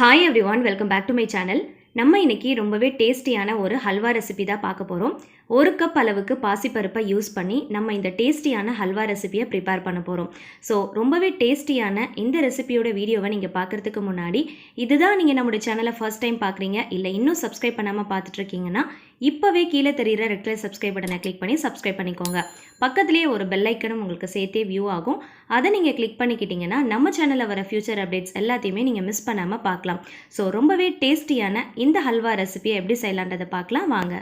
Hi everyone, welcome back to my channel. நம்ம இன்னைக்கு ரொம்பவே டேஸ்டியான ஒரு ஹல்வா ரெசிபி தான் பார்க்க போறோம். 1 கப் அளவுக்கு பாசிப்பருப்பை யூஸ் பண்ணி நம்ம இந்த டேஸ்டியான ஹல்வா ரெசிபியை ப்ரிப்பேர் பண்ண போறோம். ஸோ ரொம்பவே டேஸ்டியான இந்த ரெசிபியோட வீடியோவை நீங்கள் பார்க்கறதுக்கு முன்னாடி இதுதான் நீங்கள் நம்மளோட சேனலை ஃபர்ஸ்ட் டைம் பார்க்குறீங்க இல்லை இன்னும் சப்ஸ்கிரைப் பண்ணாமல் பார்த்துட்டு இருக்கீங்கன்னா இப்போவே கீழே தெரியுற ரெட் கலர் சப்ஸ்கிரைப் பட்டனை கிளிக் பண்ணி சப்ஸ்கிரைப் பண்ணிக்கோங்க. பக்கத்துலேயே ஒரு பெல் ஐக்கனும் உங்களுக்கு சேர்த்தே வியூ ஆகும். அதை நீங்கள் கிளிக் பண்ணிக்கிட்டீங்கன்னா நம்ம சேனலில் வர ஃபியூச்சர் அப்டேட்ஸ் எல்லாத்தையுமே நீங்கள் மிஸ் பண்ணாமல் பார்க்கலாம். ஸோ ரொம்பவே டேஸ்டியான இந்த ஹல்வா ரெசிபியை எப்படி செய்யலான்றதை பார்க்கலாம் வாங்க.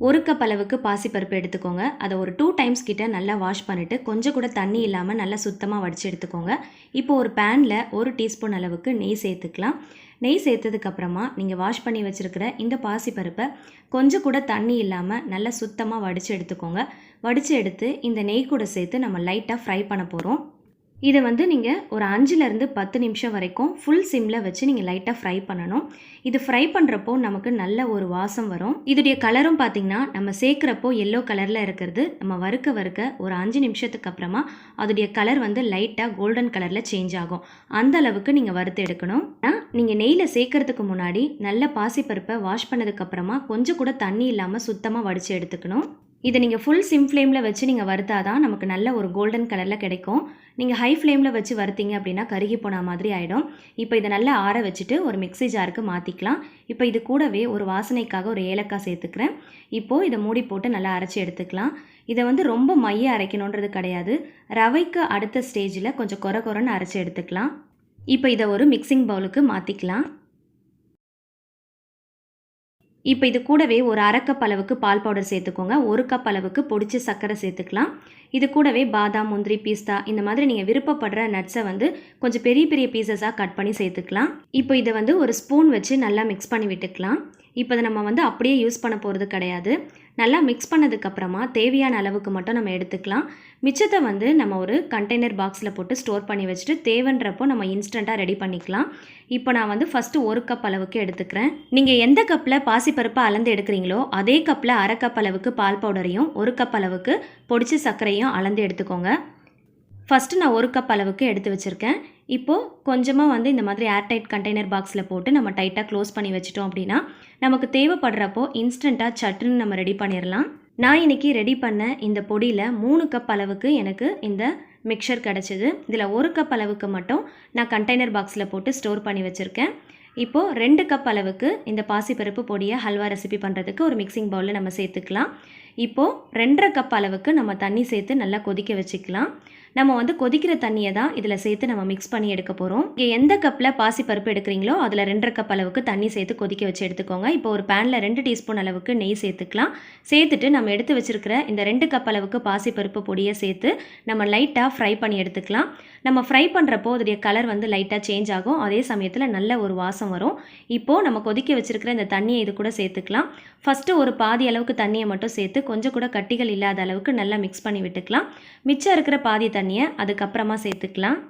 1 கப் அளவுக்கு பாசிப்பருப்பு எடுத்துக்கோங்க. அதை ஒரு 2 டைம்ஸ் கிட்ட நல்லா வாஷ் பண்ணிவிட்டு கொஞ்சம் கூட தண்ணி இல்லாமல் நல்லா சுத்தமாக வடித்து எடுத்துக்கோங்க. இப்போ ஒரு பேனில் 1 டீஸ்பூன் அளவுக்கு நெய் சேர்த்துக்கலாம். நெய் சேர்த்ததுக்கப்புறமா நீங்கள் வாஷ் பண்ணி வச்சுருக்கிற இந்த பாசிப்பருப்பை கொஞ்சம் கூட தண்ணி இல்லாமல் நல்லா சுத்தமாக வடித்து எடுத்துக்கோங்க. வடித்து எடுத்து இந்த நெய் கூட சேர்த்து நம்ம லைட்டாக ஃப்ரை பண்ண போகிறோம். இதை நீங்கள் ஒரு 5லேருந்து 10 நிமிஷம் வரைக்கும் ஃபுல் சிம்மில் வச்சு நீங்கள் லைட்டாக ஃப்ரை பண்ணணும். இது ஃப்ரை பண்ணுறப்போ நமக்கு நல்ல ஒரு வாசம் வரும். இதோடைய கலரும் பார்த்திங்கன்னா நம்ம சேர்க்குறப்போ எல்லோ கலரில் இருக்கிறது நம்ம வறுக்க ஒரு 5 நிமிஷத்துக்கு அப்புறமா அதோடைய கலர் லைட்டாக கோல்டன் கலரில் சேஞ்ச் ஆகும். அந்த அளவுக்கு நீங்கள் வறுத்து எடுக்கணும். நீங்கள் நெய்யில் சேர்க்கறதுக்கு முன்னாடி நல்ல பாசிப்பருப்பை வாஷ் பண்ணதுக்கப்புறமா கொஞ்சம் கூட தண்ணி இல்லாமல் சுத்தமாக வடித்து எடுத்துக்கணும். இதை நீங்கள் ஃபுல் சிம் ஃப்ளேமில் வச்சு நீங்கள் வறுத்தாதான் நமக்கு நல்ல ஒரு கோல்டன் கலரில் கிடைக்கும். நீங்கள் ஹை ஃப்ளேமில் வச்சு வறுத்தீங்க அப்படின்னா கருகி போன மாதிரி ஆகிடும். இப்போ இதை நல்லா ஆற வச்சுட்டு ஒரு மிக்ஸி ஜாருக்கு மாற்றிக்கலாம். இப்போ இது கூடவே ஒரு வாசனைக்காக ஒரு ஏலக்காய் சேர்த்துக்கிறேன். இப்போது இதை மூடி போட்டு நல்லா அரைச்சி எடுத்துக்கலாம். இதை ரொம்ப மைய அரைக்கணுன்றது கிடையாது. ரவைக்கு அடுத்த ஸ்டேஜில் கொஞ்சம் கொரன்னு அரைச்சி எடுத்துக்கலாம். இப்போ இதை ஒரு மிக்சிங் பவுலுக்கு மாற்றிக்கலாம். இப்போ இது கூடவே ஒரு 1/2 கப் அளவுக்கு பால் பவுடர் சேர்த்துக்கோங்க. 1 கப் அளவுக்கு பொடிச்ச சர்க்கரை சேர்த்துக்கலாம். இது கூடவே பாதாம், முந்திரி, பீஸ்தா இந்த மாதிரி நீங்கள் விருப்பப்படுற நட்ஸை கொஞ்சம் பெரிய பெரிய பீசஸாக கட் பண்ணி சேர்த்துக்கலாம். இப்போ இதை ஒரு ஸ்பூன் வச்சு நல்லா மிக்ஸ் பண்ணி விட்டுக்கலாம். இப்போ இதை நம்ம அப்படியே யூஸ் பண்ண போகிறது கிடையாது. நல்லா மிக்ஸ் பண்ணதுக்கப்புறமா தேவையான அளவுக்கு மட்டும் நம்ம எடுத்துக்கலாம். மிச்சத்தை நம்ம ஒரு கண்டெய்னர் பாக்ஸில் போட்டு ஸ்டோர் பண்ணி வச்சுட்டு தேவைன்றப்போ நம்ம இன்ஸ்டண்ட்டாக ரெடி பண்ணிக்கலாம். இப்போ நான் ஃபஸ்ட்டு 1 கப் அளவுக்கு எடுத்துக்கிறேன். நீங்கள் எந்த கப்பில் பாசிப்பருப்பை அளந்து எடுக்கிறீங்களோ அதே கப்பில் 1/2 கப் அளவுக்கு பால் பவுடரையும் 1 கப் அளவுக்கு பொடிச்ச சர்க்கரையும் அளந்து எடுத்துக்கோங்க. ஃபஸ்ட்டு நான் 1 கப் அளவுக்கு எடுத்து வச்சுருக்கேன். இப்போது கொஞ்சமாக இந்த மாதிரி ஏர்டைட் கண்டெய்னர் பாக்ஸில் போட்டு நம்ம டைட்டாக க்ளோஸ் பண்ணி வச்சிட்டோம் அப்படின்னா நமக்கு தேவைப்படுறப்போ இன்ஸ்டண்ட்டாக சட்டுன்னு நம்ம ரெடி பண்ணிடலாம். நான் இன்றைக்கி ரெடி பண்ண இந்த பொடியில் 3 கப் அளவுக்கு எனக்கு இந்த மிக்சர் கிடச்சிது. இதில் 1 கப் அளவுக்கு மட்டும் நான் கண்டெய்னர் பாக்ஸில் போட்டு ஸ்டோர் பண்ணி வச்சுருக்கேன். இப்போது 2 கப் அளவுக்கு இந்த பாசிப்பருப்பு பொடியை ஹல்வா ரெசிபி பண்ணுறதுக்கு ஒரு மிக்சிங் பவுலில் நம்ம சேர்த்துக்கலாம். இப்போது 2.5 கப் அளவுக்கு நம்ம தண்ணி சேர்த்து நல்லா கொதிக்க வச்சுக்கலாம். நம்ம கொதிக்கிற தண்ணியை தான் இதில் சேர்த்து நம்ம மிக்ஸ் பண்ணி எடுக்க போகிறோம். இங்கே எந்த கப்பில் பாசிப்பருப்பு எடுக்கிறீங்களோ அதில் 2.5 கப் அளவுக்கு தண்ணி சேர்த்து கொதிக்க வச்சு எடுத்துக்கோங்க. இப்போ ஒரு பேனில் 2 டீஸ்பூன் அளவுக்கு நெய் சேர்த்துக்கலாம். சேர்த்துட்டு நம்ம எடுத்து வச்சுருக்கிற இந்த 2 கப் அளவுக்கு பாசிப்பருப்பு பொடியை சேர்த்து நம்ம லைட்டாக ஃப்ரை பண்ணி எடுத்துக்கலாம். நம்ம ஃப்ரை பண்ணுறப்போ அதோடைய கலர் லைட்டாக சேஞ்ச் ஆகும். அதே சமயத்தில் நல்ல ஒரு வாசம் வரும். இப்போது நம்ம கொதிக்க வச்சுருக்கிற இந்த தண்ணியை இது கூட சேர்த்துக்கலாம். ஃபஸ்ட்டு ஒரு பாதி அளவுக்கு தண்ணியை மட்டும் சேர்த்து கொஞ்சம் கூட கட்டிகள் இல்லாத அளவுக்கு நல்லா மிக்ஸ் பண்ணி விட்டுக்கலாம். மிச்சம் இருக்கிற பாதி தண்ணியை அதுக்கப்புறமா சேர்த்துக்கலாம்.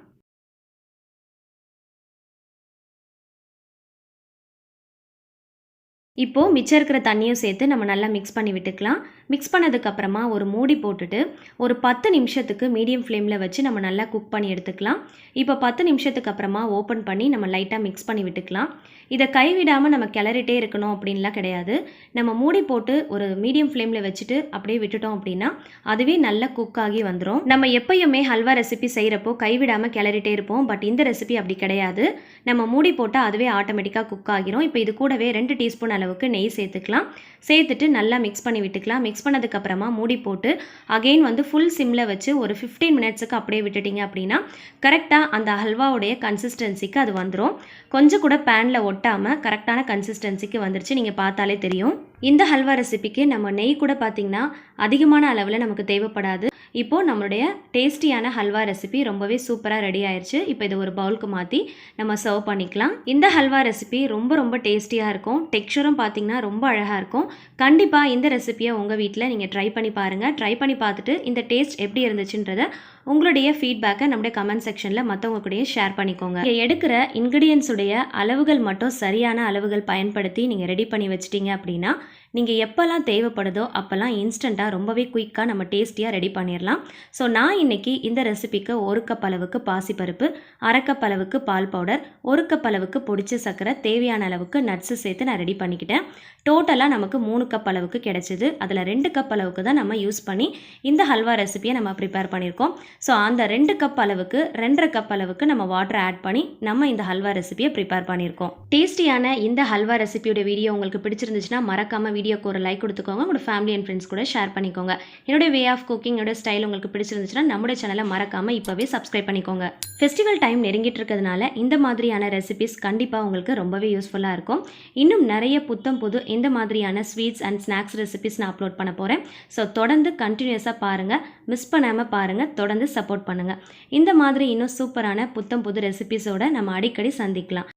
இப்போது மிச்சம் இருக்கிற தண்ணியும் சேர்த்து நம்ம நல்லா மிக்ஸ் பண்ணி விட்டுக்கலாம். மிக்ஸ் பண்ணதுக்கப்புறமா ஒரு மூடி போட்டுட்டு ஒரு 10 நிமிஷத்துக்கு மீடியம் ஃப்ளேமில் வச்சு நம்ம நல்லா குக் பண்ணி எடுத்துக்கலாம். இப்போ 10 நிமிஷத்துக்கு அப்புறமா ஓப்பன் பண்ணி நம்ம லைட்டாக மிக்ஸ் பண்ணி விட்டுக்கலாம். இதை கைவிடாமல் நம்ம கிளறிட்டே இருக்கணும் அப்படின்லாம் கிடையாது. நம்ம மூடி போட்டு ஒரு மீடியம் ஃப்ளேமில் வச்சுட்டு அப்படியே விட்டுட்டோம் அப்படின்னா அதுவே நல்லா குக் ஆகி வந்துடும். நம்ம எப்பயுமே ஹல்வா ரெசிபி செய்கிறப்போ கைவிடாமல் கிளறிட்டே இருப்போம். பட் இந்த ரெசிபி அப்படி கிடையாது. நம்ம மூடி போட்டால் அதுவே ஆட்டோமேட்டிக்காக குக் ஆகிரும். இப்போ இது கூடவே 2 டீஸ்பூன் அளவுக்கு நெய் சேர்த்துக்கலாம். சேர்த்துட்டு நல்லா மிக்ஸ் பண்ணி விட்டுக்கலாம். மிக்ஸ் பண்ணதுக்கப்புறமா மூடி போட்டு அகெயின் ஃபுல் சிம்மில் வச்சு ஒரு 15 மினிட்ஸுக்கு அப்படியே விட்டுட்டிங்க அப்படின்னா கரெக்டாக அந்த ஹல்வாவுடைய கன்சிஸ்டன்சிக்கு அது வந்துடும். கொஞ்சம் கூட பேனில் ஒட்டாமல் கரெக்டான கன்சிஸ்டன்சிக்கு வந்துருச்சு. நீங்கள் பார்த்தாலே தெரியும். இந்த ஹல்வா ரெசிபிக்கு நம்ம நெய் கூட பார்த்திங்கன்னா அதிகமான அளவில் நமக்கு தேவைப்படாது. இப்போது நம்மளுடைய டேஸ்டியான ஹல்வா ரெசிபி ரொம்பவே சூப்பராக ரெடி ஆயிடுச்சு. இப்போ இது ஒரு பவுலுக்கு மாற்றி நம்ம சர்வ் பண்ணிக்கலாம். இந்த ஹல்வா ரெசிபி ரொம்ப டேஸ்டியாக இருக்கும். டெக்ஸ்சரும் பார்த்திங்கன்னா ரொம்ப அழகாக இருக்கும். கண்டிப்பாக இந்த ரெசிபியை உங்கள் வீட்டில் நீங்கள் ட்ரை பண்ணி பாருங்கள். ட்ரை பண்ணி பார்த்துட்டு இந்த டேஸ்ட் எப்படி இருந்துச்சுன்றதை உங்களுடைய ஃபீட்பேக்கை நம்முடைய கமெண்ட் செக்ஷனில் மற்றவங்க கூடயும் ஷேர் பண்ணிக்கோங்க. நீங்கள் எடுக்கிற இன்க்ரீடியன்ஸுடைய அளவுகள் மட்டும் சரியான அளவுகள் பயன்படுத்தி நீங்கள் ரெடி பண்ணி வச்சிட்டிங்க அப்படின்னா நீங்கள் எப்போல்லாம் தேவைப்படுதோ அப்போல்லாம் இன்ஸ்டண்ட்டாக ரொம்பவே குயிக்காக நம்ம டேஸ்டியாக ரெடி பண்ணிடலாம். ஸோ நான் இன்றைக்கி இந்த ரெசிபிக்கு 1 கப் அளவுக்கு பாசிப்பருப்பு, 1/2 கப் அளவுக்கு பால் பவுடர், 1 கப் அளவுக்கு பொடிச்ச சர்க்கரை, தேவையான அளவுக்கு நட்ஸு சேர்த்து நான் ரெடி பண்ணிக்கிட்டேன். டோட்டலாக நமக்கு 3 கப் அளவுக்கு கிடைச்சிது. அதில் 2 கப் அளவுக்கு தான் நம்ம யூஸ் பண்ணி இந்த ஹல்வா ரெசிபியை நம்ம ப்ரிப்பேர் பண்ணியிருக்கோம். ஸோ அந்த 2 கப் அளவுக்கு 2.5 கப் அளவுக்கு நம்ம வாட்டர் ஆட் பண்ணி நம்ம இந்த ஹல்வா ரெசிபியை ப்ரிப்பேர் பண்ணியிருக்கோம். டேஸ்டியான இந்த ஹல்வா ரெசிபியோட வீடியோ உங்களுக்கு பிடிச்சிருந்துச்சுன்னா மறக்காமல் வீடியோக்கு ஒரு லைக் கொடுத்துக்கோங்க. உங்களோட ஃபேமிலி அண்ட் ஃப்ரெண்ட்ஸ் கூட ஷேர் பண்ணிக்கோங்க. என்னோட வே ஆஃப் குக்கிங், என்னோட ஸ்டைல் உங்களுக்கு பிடிச்சிருந்துச்சுன்னா நம்மளுடைய சேனலை மறக்காமல் இப்போவே சப்ஸ்கிரைப் பண்ணிக்கோங்க. ஃபெஸ்டிவல் டைம் நெருங்கிட்டு இருக்கிறதுனால இந்த மாதிரியான ரெசிபிஸ் கண்டிப்பாக உங்களுக்கு ரொம்பவே யூஸ்ஃபுல்லாக இருக்கும். இன்னும் நிறைய புத்தம் புது இந்த மாதிரியான ஸ்வீட்ஸ் அண்ட் ஸ்நாக்ஸ் ரெசிபிஸ் நான் அப்லோட் பண்ண போகிறேன். ஸோ தொடர்ந்து கண்டினியூஸாக பாருங்கள், மிஸ் பண்ணாமல் பாருங்கள், தொடர்ந்து சப்போர்ட் பண்ணுங்கள். இந்த மாதிரி இன்னும் சூப்பரான புத்தம் புது ரெசிபிஸோடு நம்ம அடிக்கடி சந்திக்கலாம்.